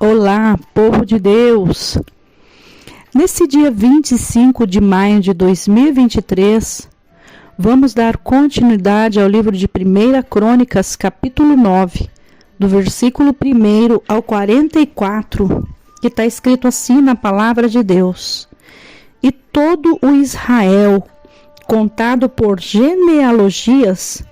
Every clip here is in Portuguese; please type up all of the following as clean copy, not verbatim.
Olá, povo de Deus! Nesse dia 25 de maio de 2023, vamos dar continuidade ao livro de 1 Crônicas, capítulo 9, do versículo 1 ao 44, que está escrito assim na palavra de Deus. E todo o Israel, contado por genealogias,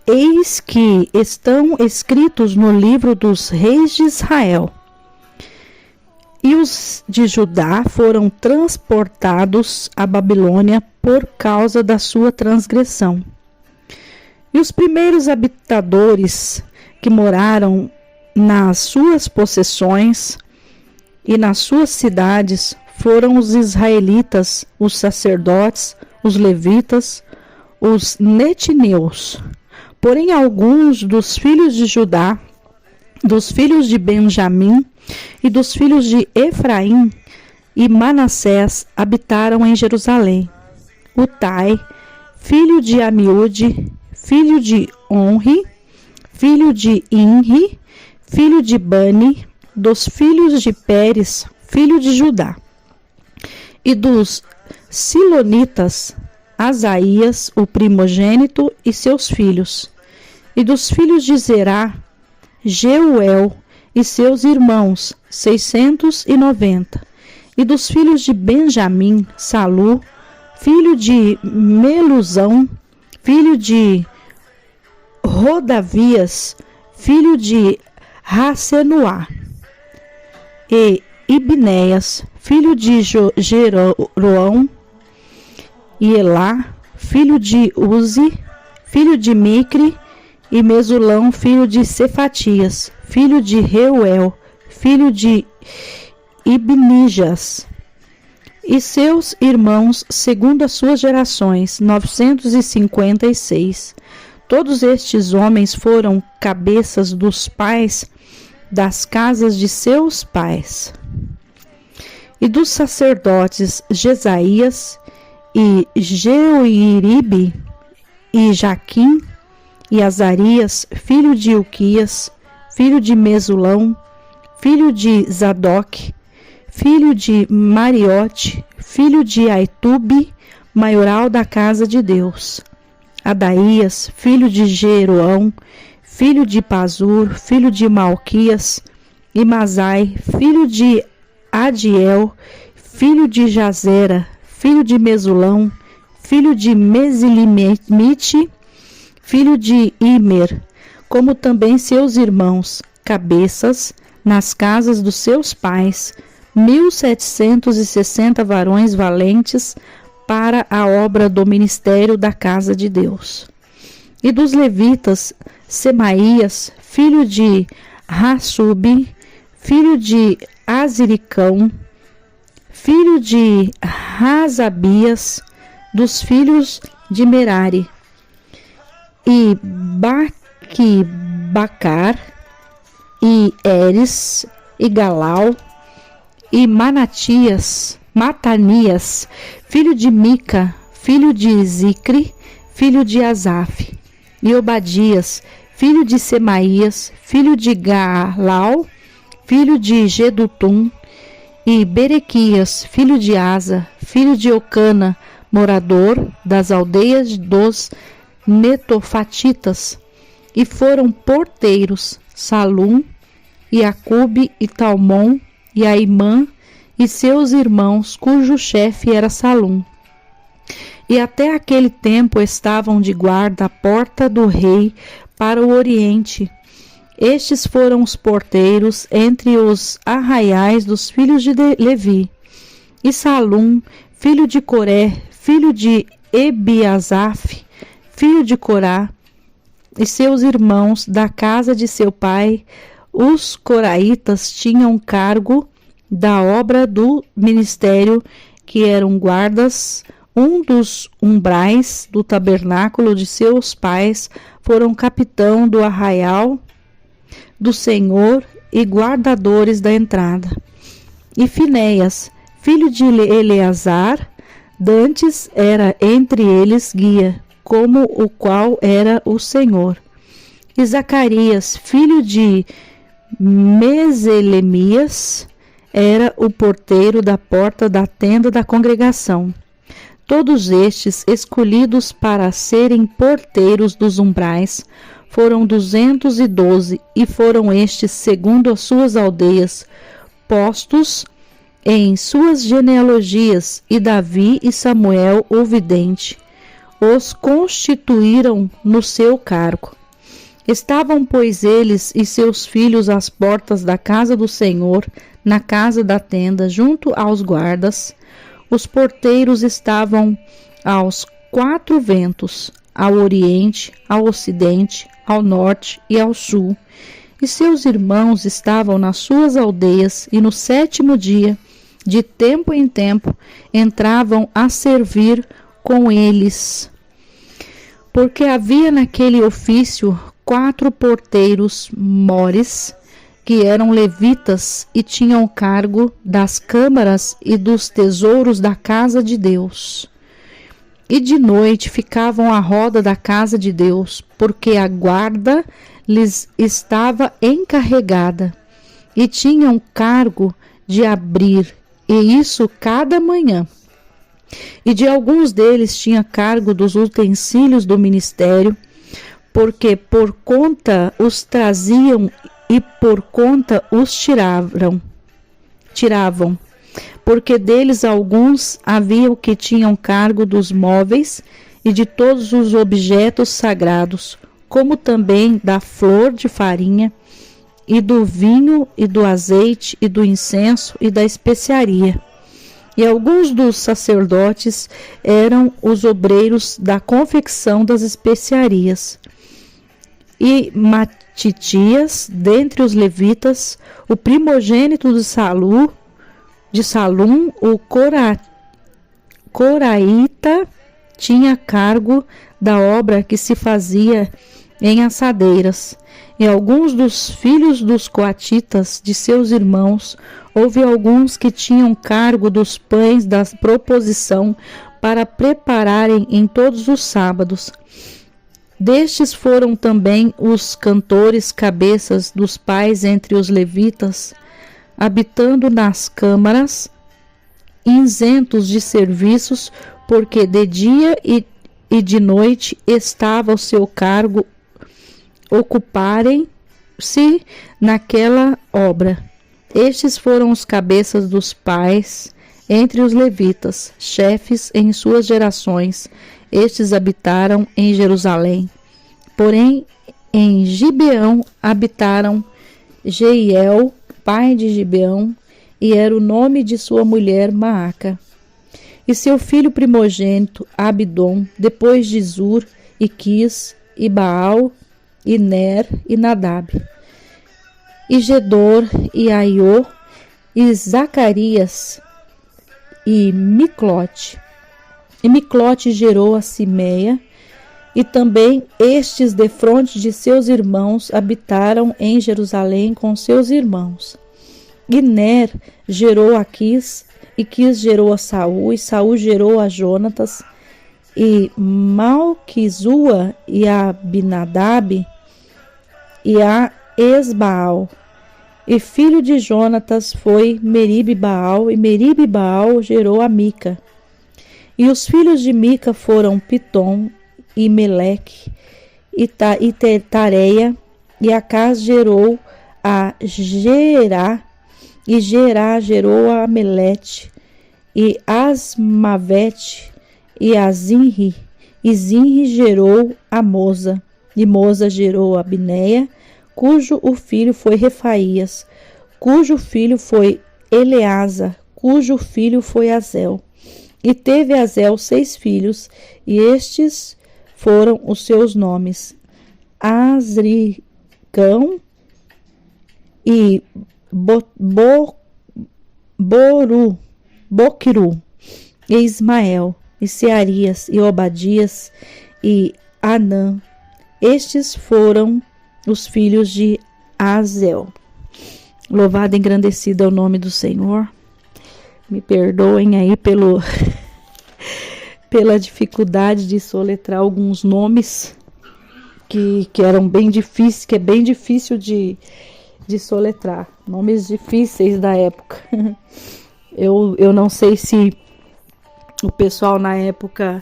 eis que estão escritos no livro dos reis de Israel. E os de Judá foram transportados à Babilônia por causa da sua transgressão. E os primeiros habitadores que moraram nas suas possessões e nas suas cidades foram os israelitas, os sacerdotes, os levitas, os netineus. Porém, alguns dos filhos de Judá, dos filhos de Benjamim e dos filhos de Efraim e Manassés habitaram em Jerusalém. Utai, filho de Amiúde, filho de Onri, filho de Inri, filho de Bani, dos filhos de Pérez, filho de Judá. E dos Silonitas, Asaías, o primogênito, e seus filhos. E dos filhos de Zerá, Jeuel e seus irmãos, 690. E dos filhos de Benjamim, Salu, filho de Melusão, filho de Rodavias, filho de Racenuá. E Ibnéias, filho de Jeroão, e Elá, filho de Uzi, filho de Micre, e Mesulão, filho de Cefatias, filho de Reuel, filho de Ibnijas, e seus irmãos, segundo as suas gerações, 956. Todos estes homens foram cabeças dos pais das casas de seus pais. E dos sacerdotes Jesaías e Jeoiribe e Jaquim e Azarias, filho de Ilquias, filho de Mesulão, filho de Zadok, filho de Mariote, filho de Aitube, maioral da casa de Deus. Adaías, filho de Jeroão, filho de Pazur, filho de Malquias, e Mazai, filho de Adiel, filho de Jazera, filho de Mesulão, filho de Mesilimite, filho de Imer, como também seus irmãos, cabeças, nas casas dos seus pais, 1760 varões valentes para a obra do ministério da casa de Deus. E dos levitas, Semaías, filho de Hassub, filho de Aziricão, filho de Razabias, dos filhos de Merari, e Bacar, e Eres, e Galau, e Matanias, filho de Mica, filho de Zicre, filho de Asaf, e Obadias, filho de Semaías, filho de Galau, filho de Gedutum, e Berequias, filho de Asa, filho de Ocana, morador das aldeias dos Netofatitas, e foram porteiros Salum, e Acube, e Talmon, e Aimã, e seus irmãos, cujo chefe era Salum. E até aquele tempo estavam de guarda à porta do rei para o oriente. Estes foram os porteiros entre os arraiais dos filhos de Levi. E Salum, filho de Coré, filho de Ebiasaf, filho de Corá, e seus irmãos da casa de seu pai, os coraitas, tinham cargo da obra do ministério, que eram guardas. Um dos umbrais do tabernáculo de seus pais foram capitão do arraial do Senhor e guardadores da entrada. E Finéias, filho de Eleazar, dantes era entre eles guia, como o qual era o Senhor. E Zacarias, filho de Meselemias era o porteiro da porta da tenda da congregação. Todos estes, escolhidos para serem porteiros dos umbrais, foram 212, e foram estes, segundo as suas aldeias, postos em suas genealogias, e Davi e Samuel, o vidente, os constituíram no seu cargo. Estavam, pois, eles e seus filhos às portas da casa do Senhor, na casa da tenda, junto aos guardas. Os porteiros estavam aos 4 ventos, ao oriente, ao ocidente, ao norte e ao sul. E seus irmãos estavam nas suas aldeias, e no 7º dia, de tempo em tempo, entravam a servir com eles. Porque havia naquele ofício 4 porteiros mores, que eram levitas e tinham cargo das câmaras e dos tesouros da casa de Deus. E de noite ficavam à roda da casa de Deus, porque a guarda lhes estava encarregada, e tinham cargo de abrir, e isso cada manhã. E de alguns deles tinha cargo dos utensílios do ministério, porque por conta os traziam e por conta os tiravam, porque deles alguns haviam que tinham cargo dos móveis e de todos os objetos sagrados, como também da flor de farinha, e do vinho, e do azeite, e do incenso, e da especiaria. E alguns dos sacerdotes eram os obreiros da confecção das especiarias. E Matitias, dentre os levitas, o primogênito de Salum, o coraíta, tinha cargo da obra que se fazia em assadeiras. E alguns dos filhos dos coatitas, de seus irmãos, houve alguns que tinham cargo dos pães da proposição para prepararem em todos os sábados. Destes foram também os cantores cabeças dos pais entre os levitas, habitando nas câmaras, isentos de serviços, porque de dia e de noite estava ao seu cargo ocuparem-se naquela obra. Estes foram os cabeças dos pais entre os levitas, chefes em suas gerações. Estes habitaram em Jerusalém. Porém, em Gibeão habitaram Jeiel, pai de Gibeão, e era o nome de sua mulher Maaca. E seu filho primogênito, Abidom, depois de Zur, e Quis, e Baal, e Ner, e Nadab, e Gedor, e Aiô, e Zacarias, e Miclote. E Miclote gerou a Simeia, e também estes, defronte de seus irmãos, habitaram em Jerusalém com seus irmãos. E Ner gerou a Quis, e Quis gerou a Saul, e Saul gerou a Jonatas, e Malquizua, e a Abinadab, e a Esbaal. E filho de Jonatas foi Meribe-Baal, e Meribe-Baal gerou a Mica. E os filhos de Mica foram Pitom, e Meleque, e Tareia, e Acaz gerou a Gerá, e Gerá gerou a Melete, e Asmavete, e a Zinri, e Zinri gerou a Moza, e Moza gerou a Bineia, cujo o filho foi Refaías, cujo filho foi Eleasa, cujo filho foi Azel. E teve Azel 6 filhos, e estes foram os seus nomes: Azricão, e Boquiru, e Ismael, e Searias, e Obadias, e Anã. Estes foram os filhos de Azel. Louvado e engrandecido é o nome do Senhor. Me perdoem aí pela dificuldade de soletrar alguns nomes que eram bem difíceis, que é bem difícil de de soletrar, nomes difíceis da época. Eu não sei se o pessoal na época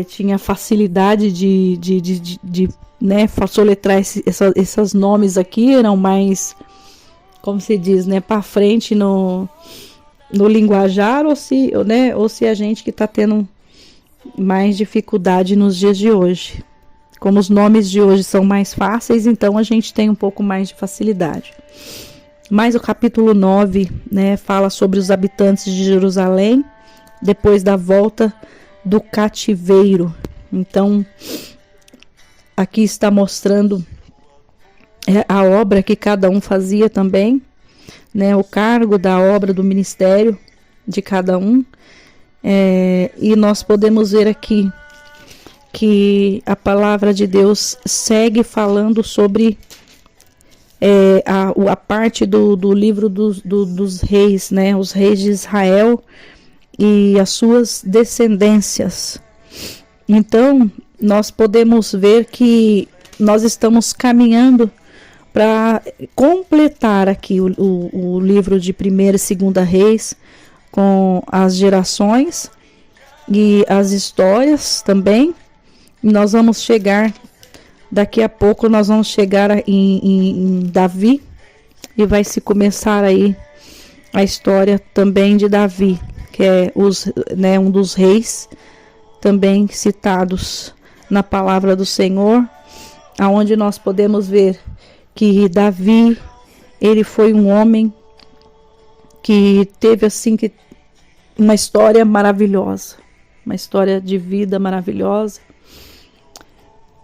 tinha facilidade de né, soletrar esses nomes aqui, eram mais, como se diz, né, para frente no linguajar, ou se a gente que está tendo mais dificuldade nos dias de hoje. Como os nomes de hoje são mais fáceis, então a gente tem um pouco mais de facilidade. Mas o capítulo 9, né, fala sobre os habitantes de Jerusalém depois da volta do cativeiro. Então, aqui está mostrando a obra que cada um fazia também, né, o cargo da obra do ministério de cada um. E nós podemos ver aqui que a palavra de Deus segue falando sobre a parte do livro dos reis, né? Os reis de Israel e as suas descendências. Então, nós podemos ver que nós estamos caminhando para completar aqui o livro de 1ª e 2ª Reis, com as gerações e as histórias também. Nós vamos chegar, daqui a pouco nós vamos chegar em Davi, e vai se começar aí a história também de Davi, que é um dos reis também citados na palavra do Senhor, aonde nós podemos ver que Davi, ele foi um homem que teve assim uma história maravilhosa, uma história de vida maravilhosa.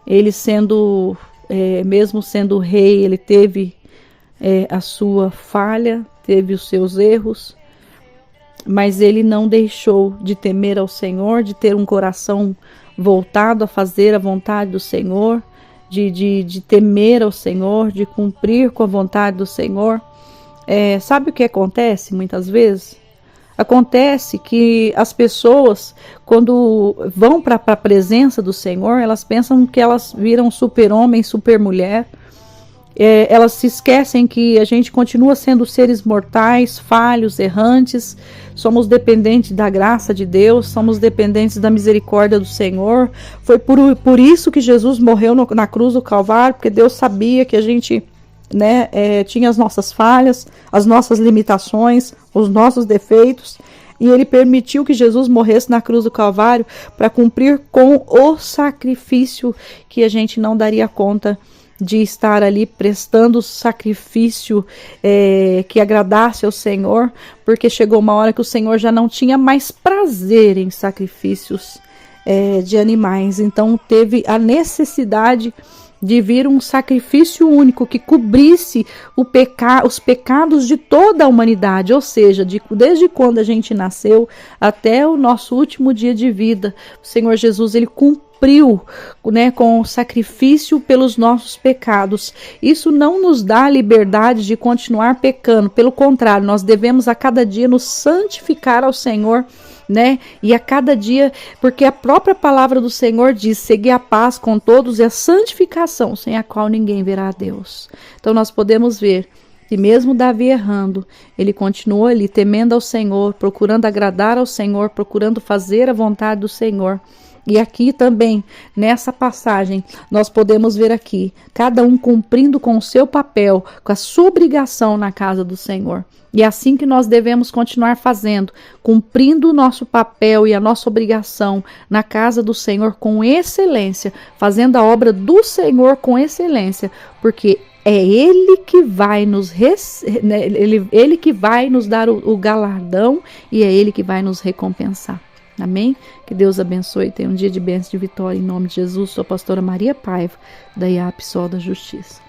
Ele mesmo sendo rei, ele teve a sua falha, teve os seus erros, mas ele não deixou de temer ao Senhor, de ter um coração voltado a fazer a vontade do Senhor, de temer ao Senhor, de cumprir com a vontade do Senhor. Sabe o que acontece muitas vezes? Acontece que as pessoas, quando vão para a presença do Senhor, elas pensam que elas viram super-homem, super-mulher. Elas se esquecem que a gente continua sendo seres mortais, falhos, errantes. Somos dependentes da graça de Deus, somos dependentes da misericórdia do Senhor. Foi por isso que Jesus morreu na cruz do Calvário, porque Deus sabia que a gente tinha as nossas falhas, as nossas limitações, os nossos defeitos, e ele permitiu que Jesus morresse na cruz do Calvário para cumprir com o sacrifício que a gente não daria conta de estar ali prestando sacrifício que agradasse ao Senhor, porque chegou uma hora que o Senhor já não tinha mais prazer em sacrifícios de animais. Então teve a necessidade de vir um sacrifício único que cobrisse os pecados de toda a humanidade, ou seja, desde quando a gente nasceu até o nosso último dia de vida. O Senhor Jesus, ele cumpriu, com o sacrifício pelos nossos pecados. Isso não nos dá a liberdade de continuar pecando, pelo contrário, nós devemos a cada dia nos santificar ao Senhor, e a cada dia, porque a própria palavra do Senhor diz: segui a paz com todos e a santificação, sem a qual ninguém verá a Deus. Então nós podemos ver que mesmo Davi errando, ele continuou ali temendo ao Senhor, procurando agradar ao Senhor, procurando fazer a vontade do Senhor. E aqui também, nessa passagem, nós podemos ver aqui, cada um cumprindo com o seu papel, com a sua obrigação na casa do Senhor. E é assim que nós devemos continuar fazendo, cumprindo o nosso papel e a nossa obrigação na casa do Senhor com excelência, fazendo a obra do Senhor com excelência, porque é Ele que vai Ele que vai nos dar o galardão, e é Ele que vai nos recompensar. Amém? Que Deus abençoe e tenha um dia de bênção e de vitória. Em nome de Jesus, sou a pastora Maria Paiva, da IAP Sol da Justiça.